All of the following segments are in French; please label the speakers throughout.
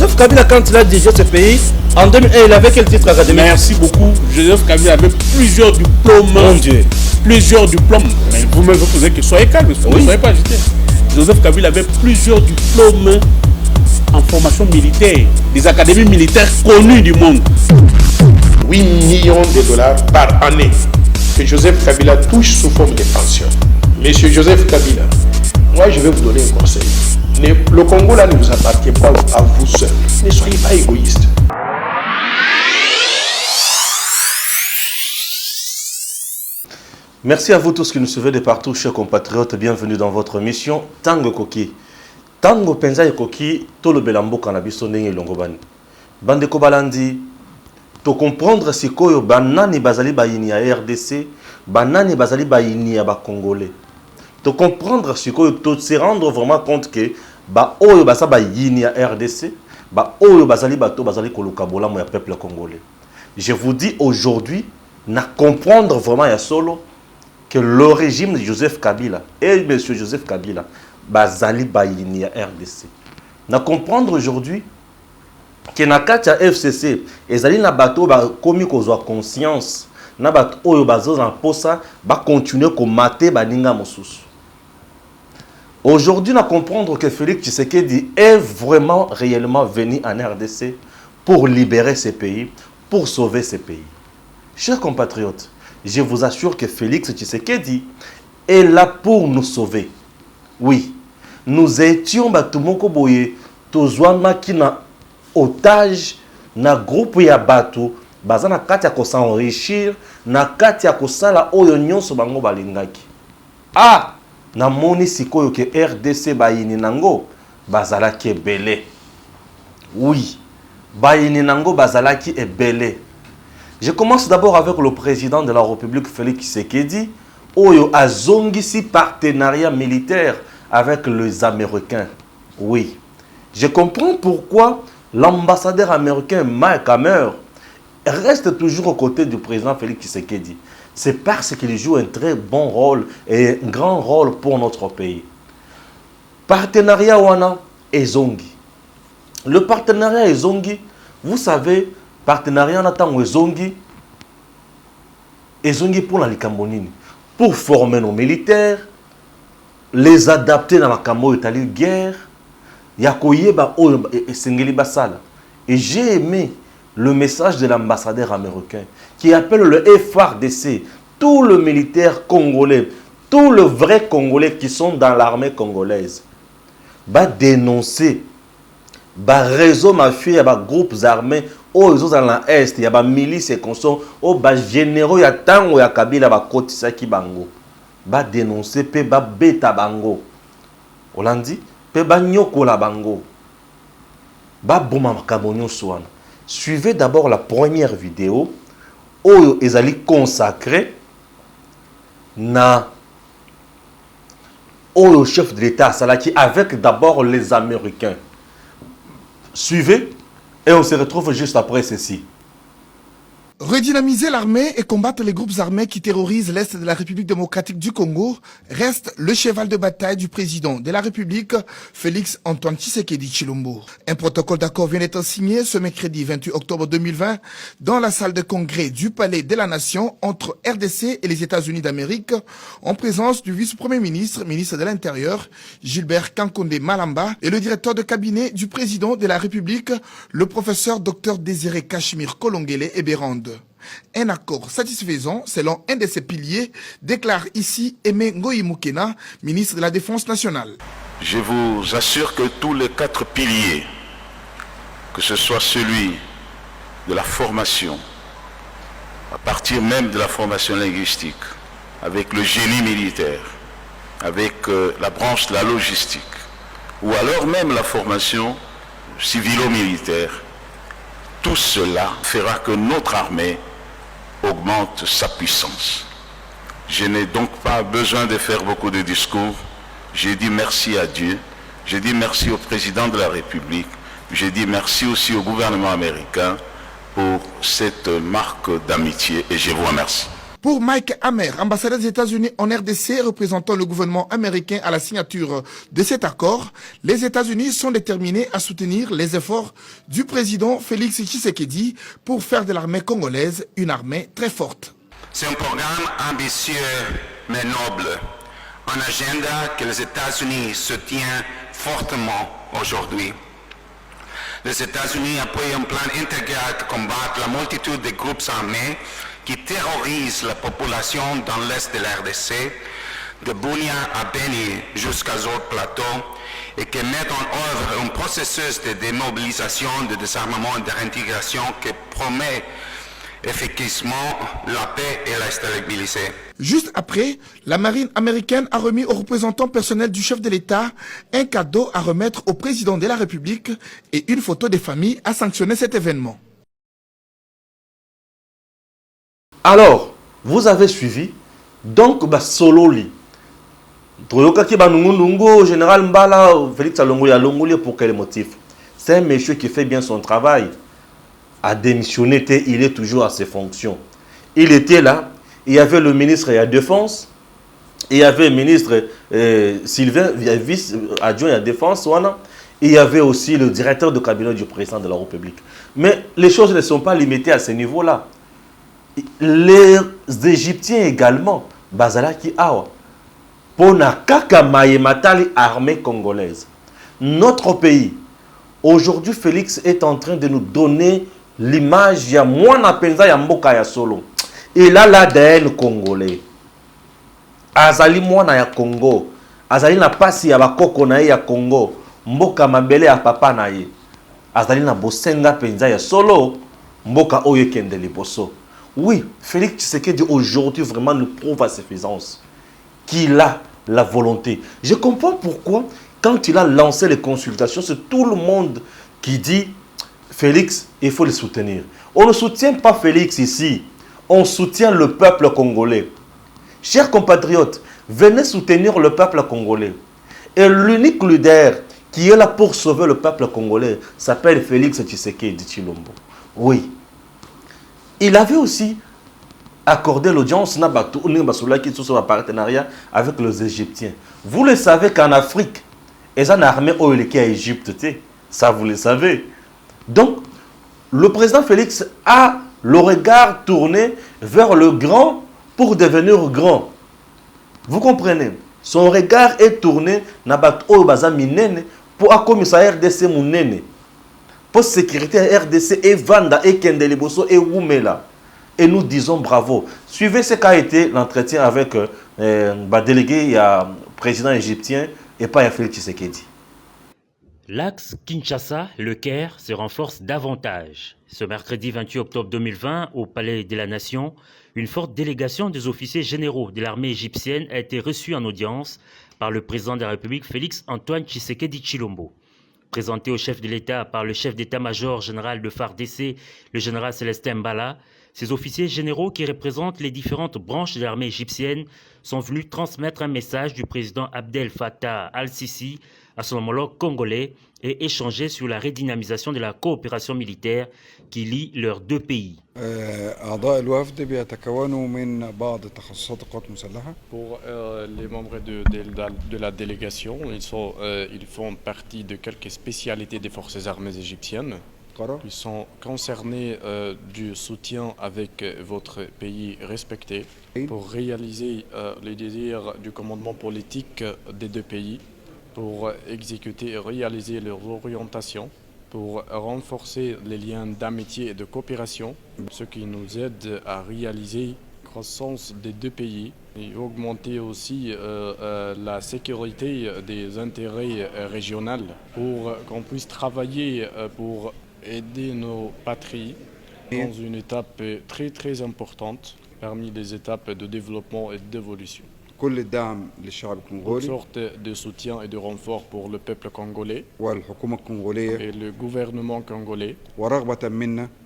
Speaker 1: Joseph Kabila, quand il a dirigé ce pays, en 2001, il avait quel titre académique?
Speaker 2: Merci beaucoup. Joseph Kabila avait plusieurs diplômes.
Speaker 1: Mon Dieu.
Speaker 2: Plusieurs diplômes. Mais vous-même, vous posez que soyez calme, vous ne soyez pas agité. Joseph Kabila avait plusieurs diplômes en formation militaire, des académies militaires connues du monde.
Speaker 3: 8 millions de dollars par année que Joseph Kabila touche sous forme de pension. Monsieur Joseph Kabila, moi je vais vous donner un conseil. Le Congo là ne vous appartient pas à vous seul. Ne soyez pas égoïste.
Speaker 1: Merci à vous tous qui nous suivez de partout, chers compatriotes. Bienvenue dans votre émission Tango Koki. Tango Penza et Koki, tout le belambo cannabis et longobani. Bande Kobalandi, to comprendre si koyo banani bazali bayini ya RDC, banani bazali bayini ya ba Congolais. To comprendre si koyo to se rendre vraiment compte que ba oyo basa bayini ya RDC, ba oyo bazali bato bazali koluka bolamu ya peuple congolais. Je vous dis aujourd'hui, na comprendre vraiment ya solo que le régime de Joseph Kabila et M. Joseph Kabila bazali bayini ya RDC. Na comprendre aujourd'hui que na kati ya FCC ezali na bato ba komi kozwa conscience na bato oyo bazo na posa ba continuer ko mater baninga mosusu. Aujourd'hui, na comprendre que Félix Tshisekedi est vraiment réellement venu en RDC pour libérer ce pays, pour sauver ce pays. Chers compatriotes, je vous assure que Félix Tshisekedi est là pour nous sauver. Oui, nous étions batumoko boye tozwanga kina otage na groupe ya bato bazana kati ya ko s'enrichir na kati ya ko sala oyo nyonso bango balingaki. Ah, na moni sikoyo ke RDC bayini nango bazalaki ebele. Oui, bayini nango bazalaki ebele. Je commence d'abord avec le président de la République, Félix Tshisekedi, oyo azongisi partenariat militaire avec les Américains. Oui, je comprends pourquoi l'ambassadeur américain Mike Hammer reste toujours aux côtés du président Félix Tshisekedi. C'est parce qu'il joue un très bon rôle et un grand rôle pour notre pays. Partenariat wana ezongi. Le partenariat ezongi, vous savez, partenariat natango ezongi pour la likambonini, pour former nos militaires, les adapter dans la camo itali guerre, yakoyeba o sengeli basala. Et j'ai aimé le message de l'ambassadeur américain qui appelle le FARDC, tous les militaires congolais, tous les vrais Congolais qui sont dans l'armée congolaise, va dénoncer, va réseau mafieux, il y a groupes armés, oh ils sont dans l'Est, il y a milices et conso, oh bah généraux, il y a tango, il y a Kabila, va kotisa ki bango, va dénoncer, pe ba beta bango, Hollandi, pe ba nyoko la bango, va bouma makabonyo soana. Suivez d'abord la première vidéo où ils allaient consacrer au chef de l'État Salaki avec d'abord les Américains. Suivez et on se retrouve juste après ceci.
Speaker 4: Redynamiser l'armée et combattre les groupes armés qui terrorisent l'Est de la République démocratique du Congo reste le cheval de bataille du président de la République, Félix Antoine Tshisekedi Tshilombo. Un protocole d'accord vient d'être signé ce mercredi 28 octobre 2020 dans la salle de congrès du Palais de la Nation entre RDC et les États-Unis d'Amérique en présence du vice-premier ministre, ministre de l'Intérieur, Gilbert Kankonde Malamba et le directeur de cabinet du président de la République, le professeur Dr Désiré Kachimir Kolongele Eberande. Un accord satisfaisant, selon un de ses piliers, déclare ici Aimé Ngoï Moukena, ministre de la Défense nationale.
Speaker 5: Je vous assure que tous les 4 piliers, que ce soit celui de la formation, à partir même de la formation linguistique, avec le génie militaire, avec la branche de la logistique, ou alors même la formation civilo-militaire, tout cela fera que notre armée augmente sa puissance. Je n'ai donc pas besoin de faire beaucoup de discours. J'ai dit merci à Dieu, j'ai dit merci au président de la République, j'ai dit merci aussi au gouvernement américain pour cette marque d'amitié et je vous remercie.
Speaker 4: Pour Mike Hammer, ambassadeur des États-Unis en RDC, représentant le gouvernement américain à la signature de cet accord, les États-Unis sont déterminés à soutenir les efforts du président Félix Tshisekedi pour faire de l'armée congolaise une armée très forte.
Speaker 6: C'est un programme ambitieux mais noble, un agenda que les États-Unis soutiennent fortement aujourd'hui. Les États-Unis appuient un plan intégral de combattre la multitude de groupes armés qui terrorisent la population dans l'est de la RDC, de Bunia à Beni jusqu'à Zord Plateau, et qui mettent en œuvre un processus de démobilisation, de désarmement et de réintégration qui promet effectivement la paix et la stabilité.
Speaker 4: Juste après, la marine américaine a remis aux représentants personnels du chef de l'État un cadeau à remettre au président de la République et une photo des familles à sanctionner cet événement.
Speaker 1: Alors, vous avez suivi, donc, Sololi. Général Mbala, Félix Alongoli, pour quel motif? C'est un monsieur qui fait bien son travail. A démissionné, il est toujours à ses fonctions. Il était là, il y avait le ministre de la Défense, il y avait le ministre Sylvain, vice-adjoint à la Défense, et il y avait aussi le directeur de cabinet du président de la République. Mais les choses ne sont pas limitées à ce niveau-là. Les Égyptiens également, Bazalaki Awa, Pona Kaka Mayematali, armée congolaise. Notre pays, aujourd'hui, Félix est en train de nous donner l'image, il y a moins à penser, il y a Mboka ya solo. Il a l'ADN congolais. Azali mwana ya Congo. Azali na pasi ya bakoko na ya Congo. Mboka mabele ya papa na ye. Azali na bosenga penza ya solo. Mboka oyo kende liboso. Oui, Félix Tshisekedi aujourd'hui vraiment nous prouve à suffisance qu'il a la volonté. Je comprends pourquoi, quand il a lancé les consultations, c'est tout le monde qui dit Félix, il faut le soutenir. On ne soutient pas Félix ici, on soutient le peuple congolais. Chers compatriotes, venez soutenir le peuple congolais. Et l'unique leader qui est là pour sauver le peuple congolais s'appelle Félix Tshisekedi Tshilombo. Oui. Il avait aussi accordé l'audience sur un partenariat avec les Égyptiens. Vous le savez qu'en Afrique, ils ont une armée qui est à Égypte. Ça, vous le savez. Donc, le président Félix a le regard tourné vers le grand pour devenir grand. Vous comprenez? Son regard est tourné pour accommoder RDC Mounene. Pour sécurité RDC et Vanda et Kendeliboso et Woumela. Et nous disons bravo. Suivez ce qu'a été l'entretien avec délégué président égyptien et pas Félix Tshisekedi.
Speaker 7: L'axe Kinshasa-Le Caire se renforce davantage. Ce mercredi 28 octobre 2020, au Palais de la Nation, une forte délégation des officiers généraux de l'armée égyptienne a été reçue en audience par le président de la République Félix Antoine Tshisekedi Tshilombo. Présenté au chef de l'État par le chef d'état-major général de FARDC, le général Célestin Mbala, ces officiers généraux qui représentent les différentes branches de l'armée égyptienne sont venus transmettre un message du président Abdel Fattah al-Sisi à son homologue congolais et échanger sur la redynamisation de la coopération militaire qui lie leurs deux pays.
Speaker 8: Pour les membres de la délégation, ils font partie de quelques spécialités des forces armées égyptiennes. Ils sont concernés du soutien avec votre pays respecté pour réaliser les désirs du commandement politique des deux pays, pour exécuter et réaliser leurs orientations, pour renforcer les liens d'amitié et de coopération, ce qui nous aide à réaliser la croissance des deux pays et augmenter aussi la sécurité des intérêts régionaux pour qu'on puisse travailler pour aider nos patries dans une étape très très importante parmi les étapes de développement et d'évolution. Toutes sortes de soutien et de renfort pour le peuple congolais et le gouvernement congolais.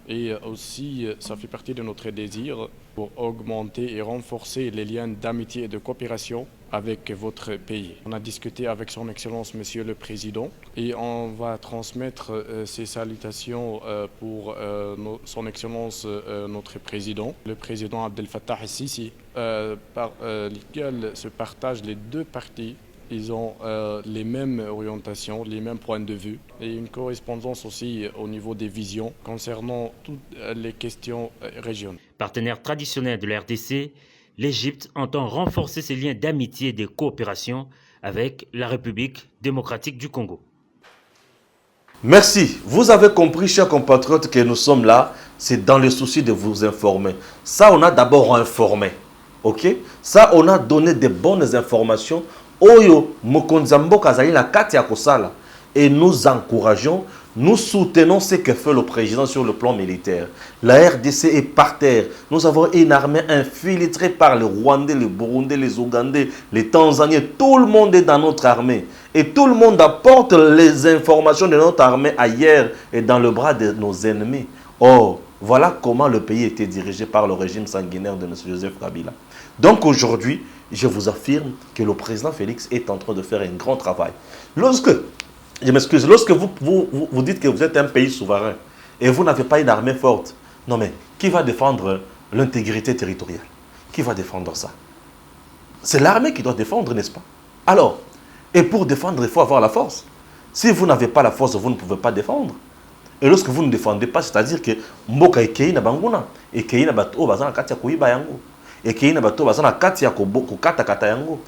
Speaker 8: Et aussi, ça fait partie de notre désir pour augmenter et renforcer les liens d'amitié et de coopération avec votre pays. On a discuté avec son Excellence Monsieur le Président et on va transmettre ces salutations pour son Excellence notre Président, le Président Abdel Fattah el-Sisi, par lequel se partagent les deux partis. Ils ont les mêmes orientations, les mêmes points de vue et une correspondance aussi au niveau des visions concernant toutes les questions régionales.
Speaker 7: Partenaire traditionnel de la RDC, l'Égypte entend renforcer ses liens d'amitié et de coopération avec la République démocratique du Congo.
Speaker 1: Merci. Vous avez compris, chers compatriotes, que nous sommes là. C'est dans le souci de vous informer. Ça, on a d'abord informé. Ok? Ça, on a donné de bonnes informations. Oyo, Mokonzambo Kazali, la Katia Kosala. Et nous encourageons, nous soutenons ce que fait le président sur le plan militaire. La RDC est par terre. Nous avons une armée infiltrée par les Rwandais, les Burundais, les Ougandais, les Tanzaniens. Tout le monde est dans notre armée. Et tout le monde apporte les informations de notre armée ailleurs et dans le bras de nos ennemis. Or, voilà comment le pays était dirigé par le régime sanguinaire de M. Joseph Kabila. Donc aujourd'hui, je vous affirme que le président Félix est en train de faire un grand travail. Je m'excuse, lorsque vous dites que vous êtes un pays souverain et vous n'avez pas une armée forte, non mais qui va défendre l'intégrité territoriale? Qui va défendre ça? C'est l'armée qui doit défendre, n'est-ce pas? Alors, et pour défendre, il faut avoir la force. Si vous n'avez pas la force, vous ne pouvez pas défendre. Et lorsque vous ne défendez pas, c'est-à-dire que Mboka Ekei na banguna, Ekei na bato bazana kati ya kuiba yango, Ekei na bato bazana kati ya kokata kata yango.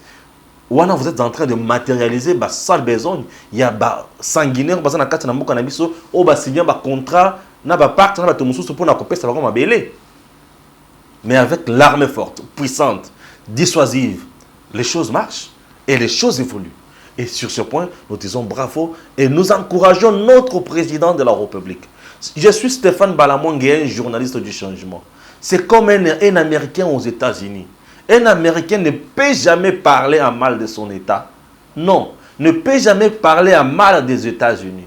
Speaker 1: Wana vous êtes en train de matérialiser ba sale besogne, il y a ba sanguinaire bazana kati na mboka na biso, o ba signer ba contrat na ba pacte na ba tomususu pour na kopesa ba ngoma belé. Mais avec l'armée forte, puissante, dissuasive, les choses marchent et les choses évoluent. Et sur ce point, nous disons bravo et nous encourageons notre président de la République. Je suis Stéphane Balamwenge, un journaliste du changement. C'est comme un Américain aux États-Unis. Un Américain ne peut jamais parler à mal de son État. Non, ne peut jamais parler à mal des États-Unis.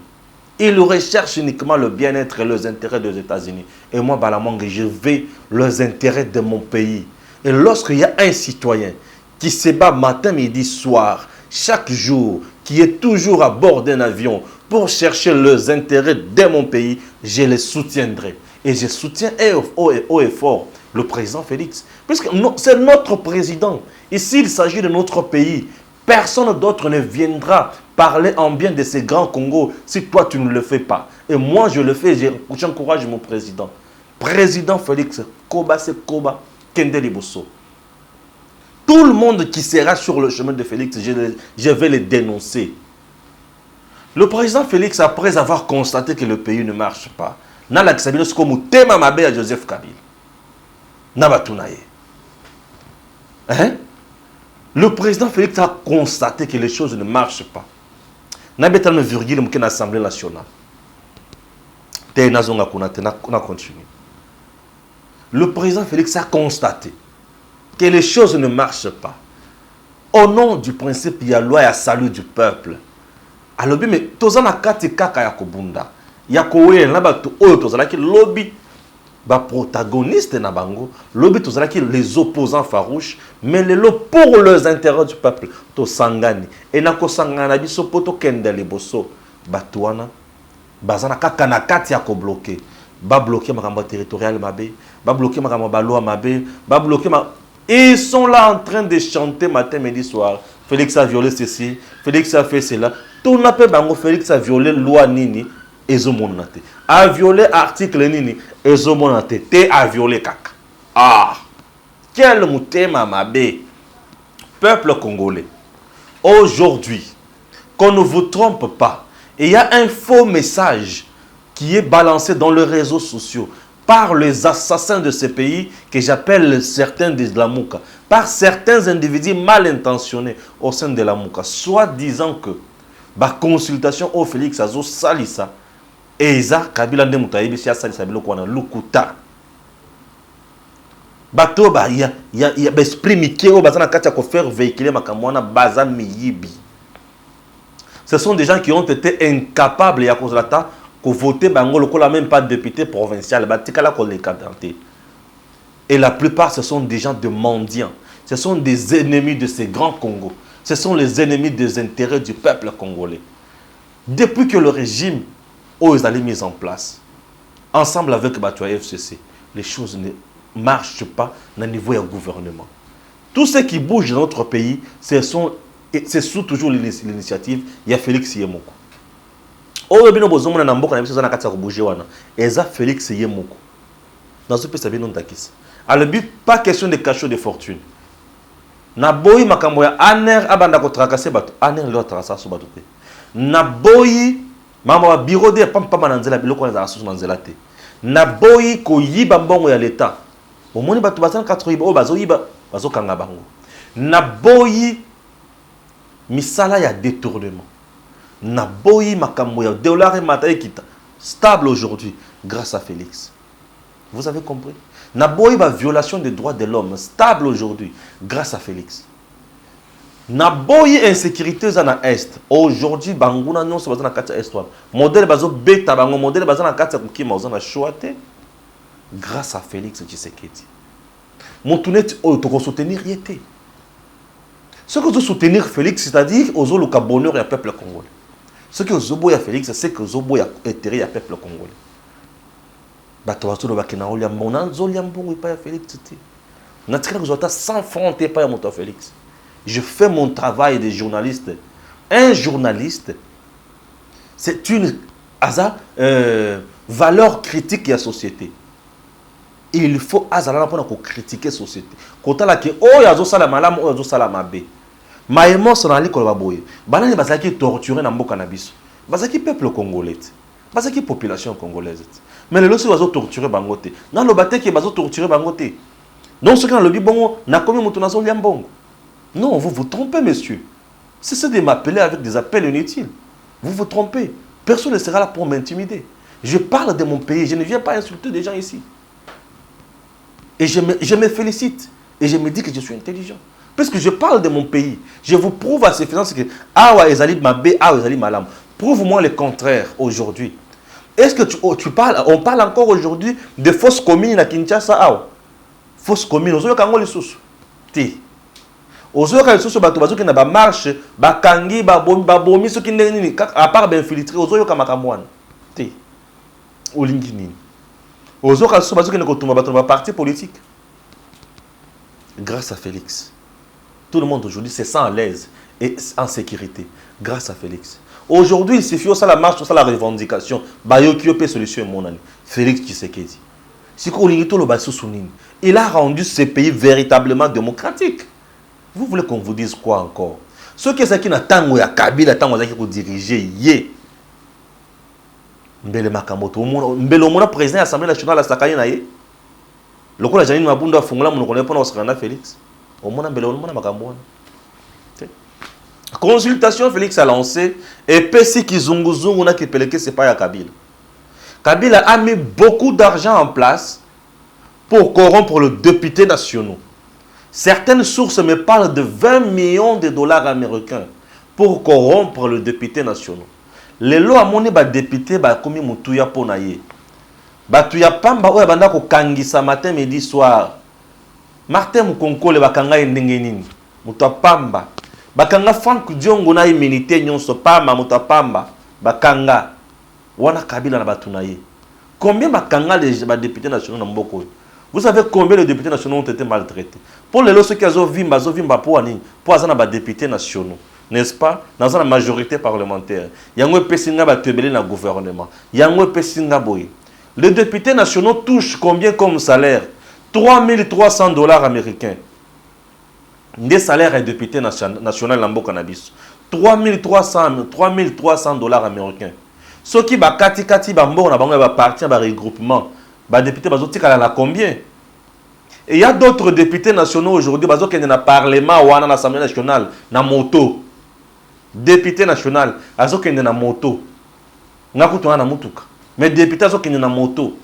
Speaker 1: Il recherche uniquement le bien-être et les intérêts des États-Unis. Et moi, Balamwenge, je veux les intérêts de mon pays. Et lorsqu'il y a un citoyen qui se bat matin, midi, soir, chaque jour, qui est toujours à bord d'un avion pour chercher les intérêts de mon pays, je les soutiendrai. Et je soutiens haut et fort le président Félix. Puisque c'est notre président. Ici, il s'agit de notre pays. Personne d'autre ne viendra parler en bien de ces grands Congo si toi, tu ne le fais pas. Et moi, je le fais, j'encourage mon président. Président Félix, Koba se Koba, Kende Liboso. Tout le monde qui sera sur le chemin de Félix, je vais les dénoncer. Le président Félix, après avoir constaté que le pays ne marche pas, n'a la kisabilo comme tema mabe à Joseph Kabila. N'a pas tout naïe. Hein? Le président Félix a constaté que les choses ne marchent pas. N'a pas tellement virgule dans l'Assemblée nationale. On a continué. Le président Félix a constaté que les choses ne marchent pas. Au nom du principe, il y a loi et à salut du peuple. Alors, mais tozana kati kaka ya kobunda. Ya kowe na bato oyo tozala ki lobby ba protagoniste na bango, lobby tozala ki les opposants farouches, mais les lots pour les intérêts du peuple. To sangani et na ko sangana biso poto kende liboso batwana bazana kaka na kati ya ko bloquer. Ba bloquer makambo territorial mabe, ba bloquer makambo ba loi mabe, ba bloquer ils sont là en train de chanter matin, midi, soir. Félix a violé ceci, Félix a fait cela. Tout n'a pas bango, Félix a violé loi nini, ezomonate. A violé article nini, ezomonate. Te a violé kaka. Ah! Quel moutema mabe. Peuple congolais. Aujourd'hui, qu'on ne vous trompe pas, il y a un faux message qui est balancé dans les réseaux sociaux par les assassins de ce pays que j'appelle certains de la Mouka, par certains individus mal intentionnés au sein de la Mouka, soit disant que la consultation au Félix Azo Salissa et Isa Kabila Ndemutaïbi si Salissa Bilokwana Lukuta. Bato ba il y a esprit Mikeo bazana katia ko faire véhiculer makamwana baza miyibi. Ce sont des gens qui ont été incapables ya kozlata que voter bango lokola même pas de député provincial batikala ko les candidater. Et la plupart ce sont des gens de mendiants Ce sont des ennemis de ces grands Congos. Ce sont les ennemis des intérêts du peuple congolais. Depuis que le régime a été mis en place, ensemble avec Batoua FCC, les choses ne marchent pas au niveau du gouvernement. Tout ce qui bouge dans notre pays, c'est sous toujours l'initiative, il y a Félix Yemoko. Aujourd'hui, nous avons un peu de bouger. Et ça, Félix Yemoko. Dans ce pays, ça vient de Takis. Alors, pas question de cachot de fortune. Naboyi makamboya aner abanda ko trakasser bato aner lo trakasa so bato te naboyi mama bureau de pampa mananzela biloko na asu manzela te naboyi ko yiba mbongo ya leta omoni bato bazana 4 yiba o bazo yiba bazo kanga bango naboyi misala ya détournement naboyi makambo ya dollar et mataye kita stable aujourd'hui grâce à Félix. Vous avez compris? Naboyi ba violation des droits de l'homme stable aujourd'hui grâce à Félix. Naboyi insécurité dans l'Est. Aujourd'hui, Bangouna non c'est dans la Est. Modèle bazo beta bango modèle bazo na kati kukima ozana choate grâce à Félix Tshisekedi. Montunet o to soutenir yété. Ce que vous soutenir Félix, c'est-à-dire aux le bonheur du peuple congolais. Ce que vous boya Félix, c'est que vous boya intérêt du peuple congolais. Bato bakina olia mona zolia mbongo pa Félix titi. Na tika que zota sans frontière pa moto Félix. Je fais mon travail de journaliste. Un journaliste, c'est une valeur critique de la société. Il faut azala pour critiquer la société. Quand on a dit oh yazo sala malam oh yazo sala mabe. Ma émotion ali ko ba boye. Banani bazaki torturer na mboka na biso. Bazaki peuple congolais. Bazaki population congolaise. Mais les lois sont torturés bangoté. Dans le bâtiment qui est torturé bangoté. Donc ce qui est dans le bongo n'a commis mon liambongo. Non, vous vous trompez, messieurs. Cessez de m'appeler avec des appels inutiles. Vous vous trompez. Personne ne sera là pour m'intimider. Je parle de mon pays. Je ne viens pas insulter des gens ici. Et je me félicite. Et je me dis que je suis intelligent. Parce que je parle de mon pays. Je vous prouve à ces finances que Awa Ezali Mabé, Awa Ezali Malam. Prouve-moi le contraire aujourd'hui. Est-ce que tu parles, on parle encore aujourd'hui de fausses communes à Kinshasa Awa? Fausses communes. Aux autres, les sous. Ti. Aux autres, les sous, bateau qui n'a pas marché, bakangi, babomi, ceux qui n'est à part infiltré, aux autres, kamakamouane. Ti. Au LinkedIn. Aux autres, les sous, qui n'a pas parti politique. Grâce à Félix. Tout le monde aujourd'hui se sent à l'aise et en sécurité. Grâce à Félix. Aujourd'hui, il suffit ça la marche, ça la revendication. Bayoki peut solution mon ami. Félix Tshisekedi. Il a rendu ce pays véritablement démocratique. Vous voulez qu'on vous dise quoi encore? Ceux qui n'attendent pas Kabila, pour diriger, yé. Mbele Makamoto, Mbele Omona président de l'Assemblée nationale à Sakayena yé. Le coup la Janine Mabunda a fondé mon connaît pas au Sakana Félix. Omona Mbele Omona Makamouane. Consultation Félix a lancé et Pessi Kizunguzungu n'a qui peleke c'est pas à Kabila. Kabila a mis beaucoup d'argent en place pour corrompre le député national. Certaines sources me parlent de 20 millions de dollars américains pour corrompre le député national. Les lois à mon député comme Moutuya Ponaye. Batuya Pamba ou banda ko kangisa matin midi soir. Martin Mukonko le bakanga ndengenini. Mutuya Pamba. Bakanga Frank Diongo na immunité nyonso Pamba Mutuya Pamba. Bakanga. Wana Kabila na batunaye. Combien bakanga les députés nationaux na mboko? Vous savez combien les députés nationaux ont été maltraités? Pour les lois qui ont vimba pour ani pour azana députés nationaux, n'est-ce pas? Dans la majorité parlementaire, yango pesinga ba tebele na gouvernement. Yango pesinga boy. Les députés nationaux touchent combien comme salaire? 3300 dollars américains. Des salaires et députés national na mboka na biso. 3300 dollars américains. Ceux qui ba kati ba mbo na bango ba parti ba regroupement. Les députés à combien? Et il y a d'autres députés nationaux aujourd'hui qui sont dans le Parlement ou dans l'Assemblée nationale, dans moto. Députés nationaux, ils sont dans la moto. Mais députés sont dans la moto.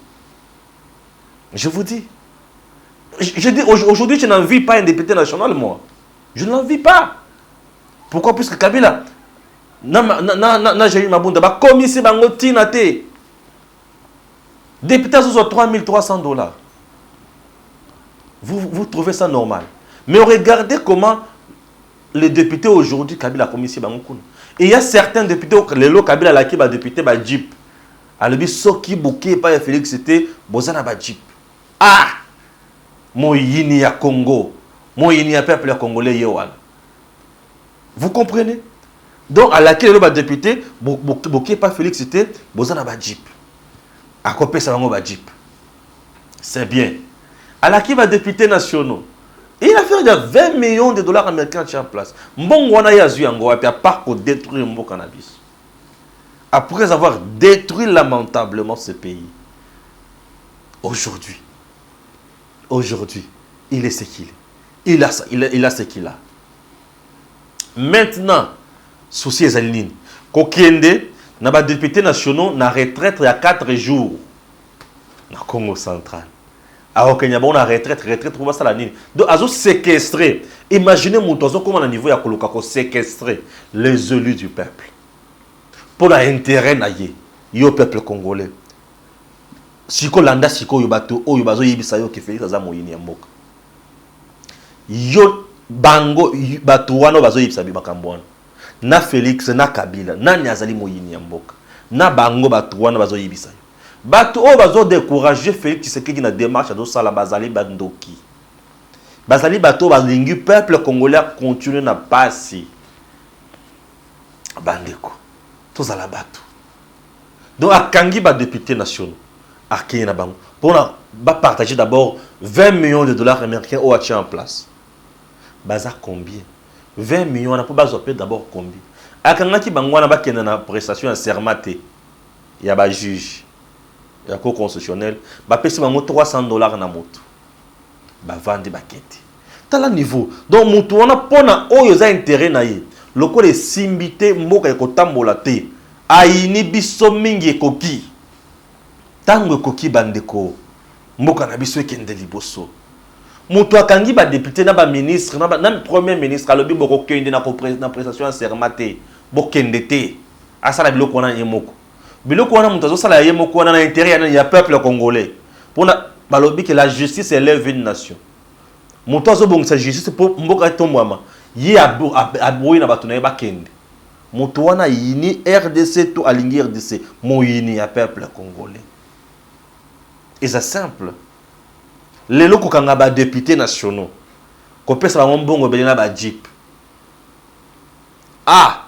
Speaker 1: Je vous dis. Je dis aujourd'hui, je n'en vis pas un député national, moi. Je n'en vis pas. Pourquoi? Puisque Kabila, j'ai eu ma bunda, comme ici, député, ce sont 3300 dollars. Vous trouvez ça normal? Mais regardez comment les députés aujourd'hui, Kabila a commis ici. Et il y a certains députés, les lots Kabila la qui va député, va Jeep. Alors, qui bouquet pas Félix, c'était Bozana ba Jeep. Ah! Moyini ya Congo. Moyini ya peuple congolais Yewan. Vous comprenez? Donc, à laquelle le député, bouquet pas Félix, c'était Bozana ba Jeep. À copé ça va Jeep. C'est bien. À laquelle va député nationaux. Il a fait 20 millions de dollars américains en place. Mbongwana yazu yango et puis à part qu'on détruit le cannabis. Après avoir détruit lamentablement ce pays. Aujourd'hui, il est ce qu'il est. Il a ce qu'il a. Maintenant, souci est Zaline. Kokende, n'a pas député nationaux, n'a retraite il y a 4 jours. Dans le Congo central. Alors qu'il y a une retraite, pour ça la ligne. Donc, à séquestrer. Imaginez mon toison comment à niveau il y a séquestrer les élus du peuple. Pour l'intérêt naïe, au peuple congolais. Siko landa siko yobato o yobazo yibisa yo ke Félix aza moyini ya mboka. Yo bango bato wana bazo yibisa bi makambo wana. Na Félix na Kabila nani azali moyini ya mboka. Na bango bato wana bazo yibisa yo. Bato o bazo décourager Félix Tshisekedi na démarche do sala bazali bandoki. Bazali bato balingi peuple congolais continue na pasi. Bandeko. Tous à la bato. Donc à Kangi ba député national. Pour partager d'abord 20 millions de dollars américains au en place. Baza combien? 20 millions, on a pas d'abord combien? A Kangaki Bangwana ba kena na prestation en sermaté. Il y a ba juge. Il y a cour constitutionnel. Ba pesi bango 300 dollars na moto. Ba vendre ba kete. Tala niveau. Donc moto on a pona oyo za intérêt na ye. Loko les simbité mboka ekotambola te. Aini biso mingi ekoki. Tango koki bandeko mboka na biso ekende liboso mutu akangi ba député na ba ministre na premier ministre alobi boko kende na prestation en serment te bokende te asala biloko wana yemoko biloko wana mutu azosala yemoko wana na intérêt ya peuple congolais pona balobi que la justice élève une nation mutu azobongisa justice pour mboka tombwama ye aboyi na bato na ye bakende mutu wana yini RDC to alingi RDC moyini ya peuple congolais. Et c'est simple. Les locaux qui ont députés nationaux, qu'on peut savoir un bon gobelin à Jeep. Ah!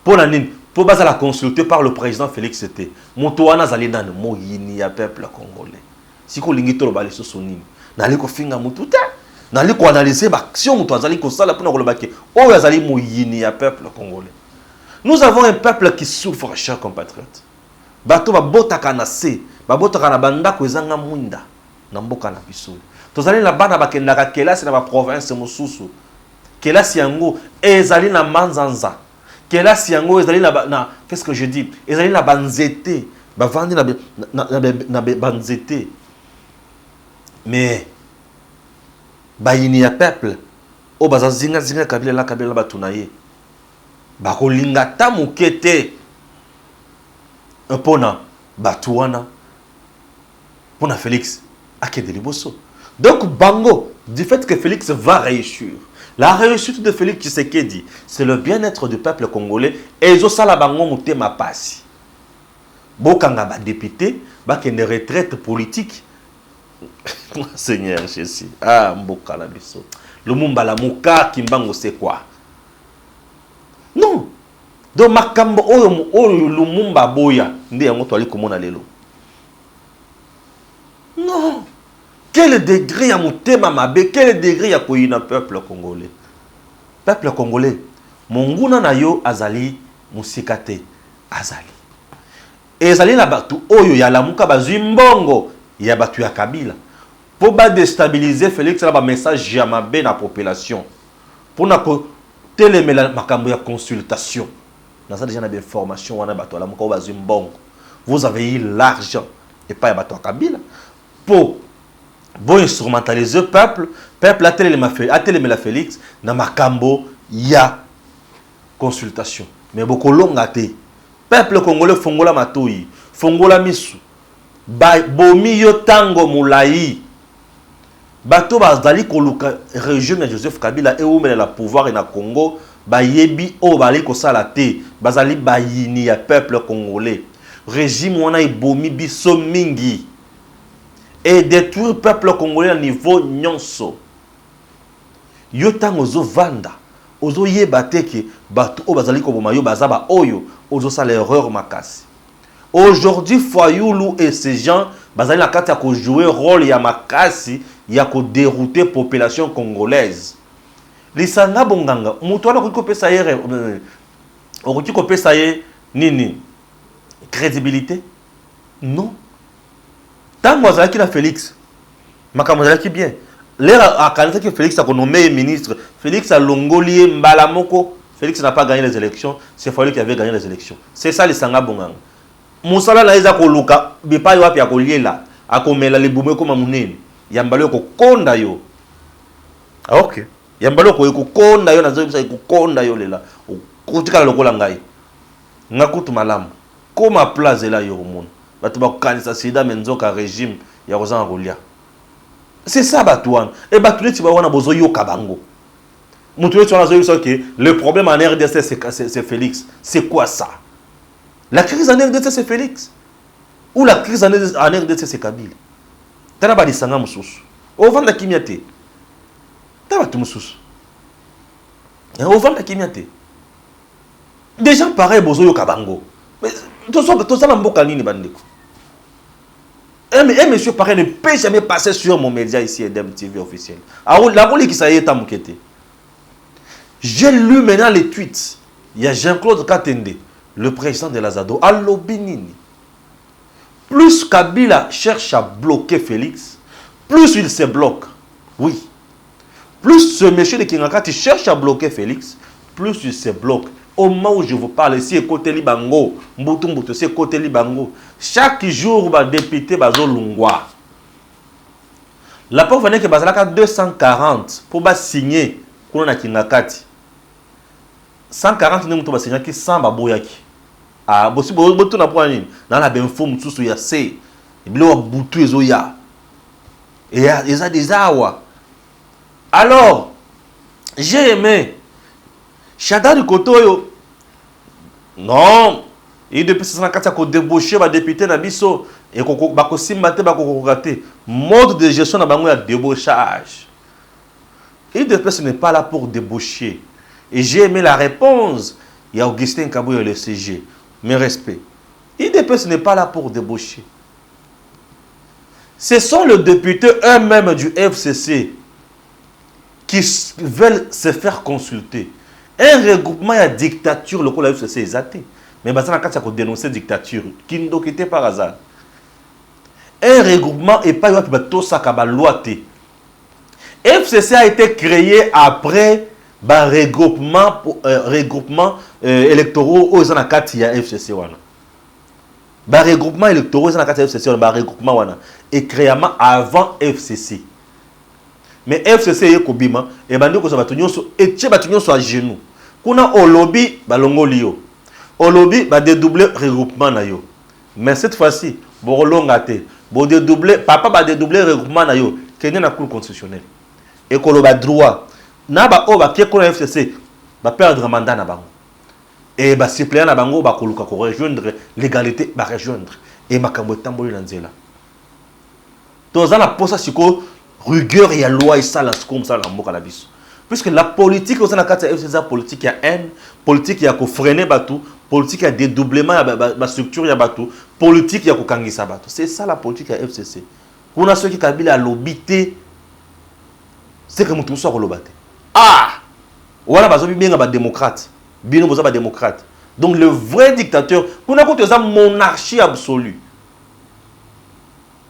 Speaker 1: Pour la consulter par le président Félix T. Moutouana Zalidan, Moyini, à peuple congolais. Si vous avez le balai sur son île, n'allez pas finir Moutouta. N'allez pas analyser l'action, Moutouazali, qu'on s'en a pour le baquet. Oh, Yazali Moyini, à peuple congolais. Nous avons un peuple qui souffre, chers compatriotes. Bato va botaka na se, ba botaka na banda ko ezanga mwinda na mboka na biso. Tozali na bana bakendaka kelasi na ba province mosusu. Kelasi yango ezali na manzanza. Kelasi yango ezali na qu'est-ce que je dis? Ezali na banzete, ba vandi na banzete. Mais bayini ya peuple o bazazinga zinga kabila batunaye. Ba kolinga ta mukete. Pona Batouana, Pona Félix, Akede Liboso. Donc, Bango, du fait que Félix va réussir, la réussite de Félix Tshisekedi, c'est le bien-être du peuple congolais. Et ils ont ça la bango mouté ma passe. Bokanga ba député, ba une retraite politique. Seigneur Jésus. Ah, Mboka la biso. Le mumba la mouka kimbango c'est quoi? Non. Donc makambo oyo lumumba boya ndi yango to ali komona lelo. Non. Quel degré ya mutema mabe, quel degré ya koyina peuple congolais. Peuple congolais, monguna na yo azali musikate azali. Ezali na batu oyo ya lamuka bazwi mbongo ya batu ya Kabila. Pour ba déstabiliser Félix la ba message ya mabe na population. Pour na ko telemela makambo ya consultation. Dans ça déjà des formations vous avez eu l'argent et pas à Kabila pour instrumentaliser le peuple a télémé la Félix dans Makambo il y a consultation mais beaucoup long até peuple congolais fongola matoi fongola misu bomi yo tango mulai bato bazali koluka régime ya Joseph Kabila eumela pouvoir na Congo bayebi o bali kosala te bazali bayini ya peuple congolais régime wana ebomi biso mingi et détruire peuple congolais à niveau nyonso yo tango zo vanda ozo yeba te ke bato o bazali koboma yo bazaba oyo ozo sala erreur makasi. Aujourd'hui Fayulu et ces gens bazali na kati ya ko jouer rôle ya makasi ya ko dérouter population congolaise. Lisanga bonganga mutu ala ko pesa yere okoki ko pesa ye nini crédibilité non. Tant que azalaki na Félix makambo azalaki bien. L'air a candidat que Félix a nommé ministre. Félix a longoli mbala moko. Félix n'a pas gagné les élections. C'est Fayulu qui avait gagné les élections. C'est ça les sanga bonganga. Musala na eza ko luka bipa yo api akoliela akomela libume ko mamunene. Yambalo ko konda yo. Ah OK. Yambalo ko konda yo nazo bisa ko konda yo lela. Kotika lokola ngai. Ngakutu malamu. Koma place là yo monde. Batu ba kanisa sida menzoka régime ya kozanga kolia. C'est ça Batouane. Et Batouane tu vas voir bozo yo kabango. Moutoue tu vas dire que le problème en RDC c'est Félix. C'est quoi ça? La crise en RDC c'est Félix. Ou la crise en RDC c'est Kabila. Tana ba disanga mususu. O vanda kimiate. Taba tu mususu. O vanda kimiate. Des gens pareils bozo yo kabango. Mais tout ça mboka nini bandeko. Un monsieur pareil ne peut jamais passer sur mon média ici, Edem TV officiel. Alors, la rôle qui ça y est à Moukete. J'ai lu maintenant les tweets. Il y a Jean-Claude Katende, le président de l'Azado, à Lobinini. Plus Kabila cherche à bloquer Félix, plus il se bloque. Oui. Plus ce monsieur de Kingakati cherche à bloquer Félix, plus il se bloque. Au moment où je vous parle, c'est côté Libango, Mbutumbutu, c'est côté Libango. Chaque jour, le député Bazo Lungwa. La pauvre venait que Bazalaka 240 pour signer Kuna Kingakati. 140 ne mutu signer qui 100 baboyaki. Ah, bosi botu na poani. Dans la benfo mutusu ya se. Ibilo butu ezoya. Et ça des awa. Alors, j'ai aimé Chada du Kotoyo. Non. Et depuis 64 ans, débauché les députés Nabiso et mode de gestion de débauchage. Et depuis ce n'est pas là pour débaucher. Et j'ai aimé la réponse. Il y a Augustin Kabou et le CG. Mes respects. Et depuis ce n'est pas là pour débaucher. Ce sont les députés eux-mêmes du FCC qui veulent se faire consulter. Un regroupement à dictature, le coup la FCC est athée. Mais quand il y a dénoncer dictature, qui ne était par hasard. Un regroupement et pas tout ça qui a loi. FCC a été créé après regroupement électoraux aux anakati ya FCC wana. Regroupement électoraux aux anakati ya FCC wana, regroupement wana et créama avant FCC. Mais FCC est kobima et bandi ko sabatunyo so et tche batunyo so à genoux. Kuna au lobby balongoli yo. Au lobby ba dédoubler regroupement na yo. Mais cette fois-ci, bo longate, bo dédoubler papa ba dédoubler regroupement na yo, kenye na cour constitutionnel. Et ko lo ba droit na ba o ba pied ko FCC ba perdre mandat na bango. Et ba suppléant na bango ba koluka ko rejoindre l'égalité ba rejoindre et makambo tamboli na nzela. Toza na posa siko rigueur et la loi et ça comme ça la mboka la biso. Puisque la politique au sein de la FCC politique il y a haine, politique il y a ko freiner batou, politique il y a dédoublement la structure il y a batou, politique il y a ko kangisa batou. C'est ça la politique à FCC. Kuna ceux qui Kabila a lobité c'est que mutu so ko lobate. Ah! Voilà bazo bien ba démocrate. Bino boza ba démocrate. Donc le vrai dictateur, kuna ko toza monarchie absolue.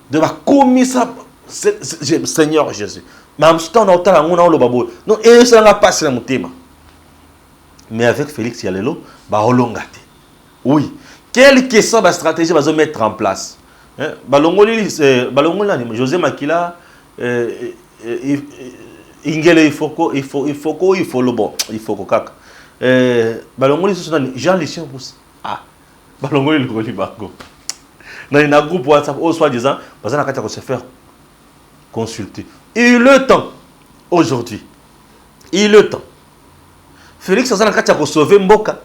Speaker 1: De la commission Seigneur Jésus. Mais avec Félix Yalelo, oui. Quelle question de stratégie va se mettre en place? José Makila, Ingele il faut le bon, il faut que Jean Lucien Pousse. Ah, Balongoli le Golibago. Dans un groupe WhatsApp, au soi-disant, parce qu'on a se faire consulter. Il a eu le temps aujourd'hui. Il a eu le temps. Félix Azana Katia ko sauver Mboka.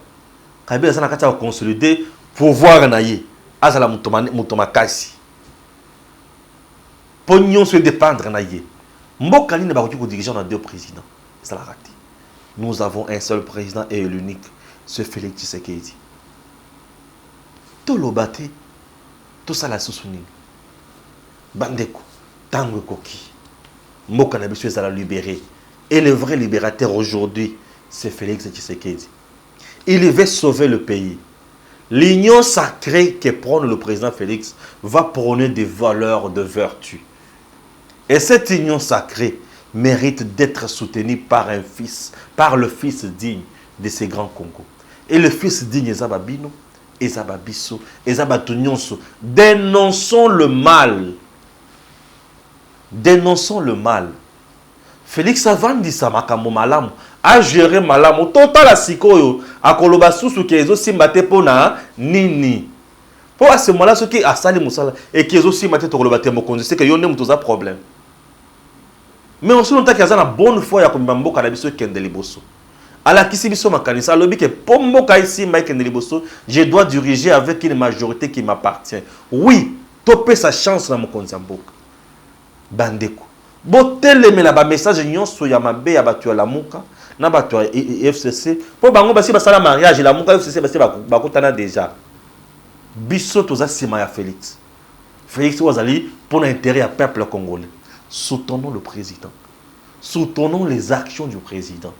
Speaker 1: Kabila Azana Katia ko consolider pouvoir naïe. Azala mutoma kasi. Pognon se dépendre naïe. Mboka ni ne ba ko diriger dans deux présidents. Ça l'a raté. Nous avons un seul président et l'unique, c'est Félix Tshisekedi. Tout le bâti, tout ça la soussouni. Bandeko, tango koki. Mboka na biso ezala libéré. Et le vrai libérateur aujourd'hui, c'est Félix Tshisekedi. Il veut sauver le pays. L'union sacrée que prône le président Félix va prôner des valeurs de vertu. Et cette union sacrée mérite d'être soutenue par un fils, par le fils digne de ces grands Congo. Et le fils digne Ezababino, Ezababiso, Ezabatunyonso. Dénonçons le mal. Dénonçons le mal. Félix Avandi Samakamo Malam a géré Malam. Total à Sikoyo, à Kolobasusu qui est aussi maté pona nini. Pour à ce moment-là, ce qui est à Sali Moussala et qui est aussi maté Tolobate Mokonzi, c'est que yon n'aime tous un problème. Mais on se rend compte qu'il y a une bonne foi, il y a un bon cannabis qui est de l'Ibosso. À la Kissibiso Makanisa, le que Pombo Kaisi Mike Ndeliboso, je dois diriger avec une majorité qui m'appartient. Oui, topé sa chance dans mon Konzamboka. Bandeko. Botel mais là message nyon so ya mabe ya batu ya lamuka na batu ya FCC po bango basi basala mariage la muka FCC basi bakotana déjà. Biso toza sima ya Félix. Félix wazali pour l'intérêt à peuple congolais. Soutenons le président. Soutenons les actions du président.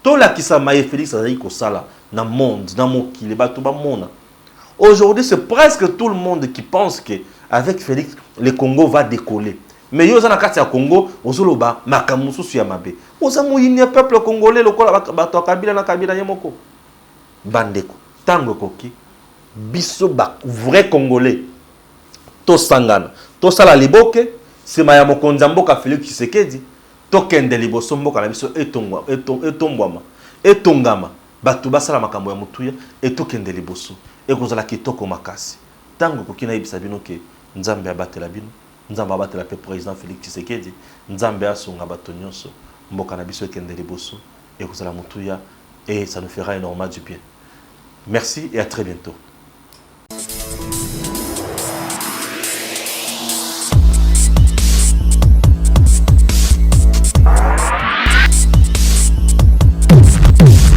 Speaker 1: Tout la qui s'amaye Félix Azali Kosala dans le monde, dans mon qui les bateaux monde. Aujourd'hui, c'est presque tout le monde qui pense que avec Félix, le Congo va décoller. Mais yo zana kati ya Congo, ozoloba makamusu suyamabe. Ozamoyini ya peuple congolais lokola bato kabila na kabila yemoko. Bandeko, tango koki, biso ba vrai congolais. To sangana, to sala liboke, sema ya mokonza mboka Félix Tshisekedi. Tokende liboso mboka na biso etombwama etongama bato basala makambo ya mutuya etokende liboso ekozala kitoko makasi tango kokina yebisa bino ke nzambe abatela bino nzambe abatela pe président Félix Tshisekedi nzambe asonga bato nyonso mboka na biso ekende liboso ekozala mutuya et ça nous fera énormément du bien. Merci et à très bientôt.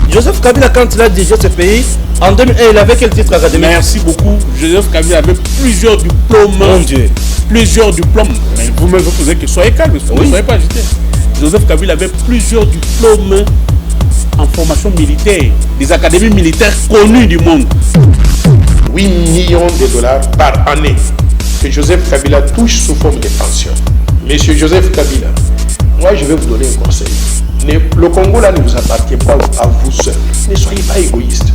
Speaker 1: Joseph Kabila, quand il a dirigé ce pays, en 2001, il avait quel titre académique?
Speaker 2: Merci beaucoup. Joseph Kabila avait plusieurs diplômes.
Speaker 1: Mon Dieu.
Speaker 2: Plusieurs diplômes. Mais vous-même, vous posez que soyez calme, ne soyez pas agité. Joseph Kabila avait plusieurs diplômes en formation militaire, des académies militaires connues du monde.
Speaker 3: 8 millions de dollars par année que Joseph Kabila touche sous forme de pension. Monsieur Joseph Kabila, moi je vais vous donner un conseil. Le Congo là ne vous appartient pas à vous seul. Ne soyez pas égoïste.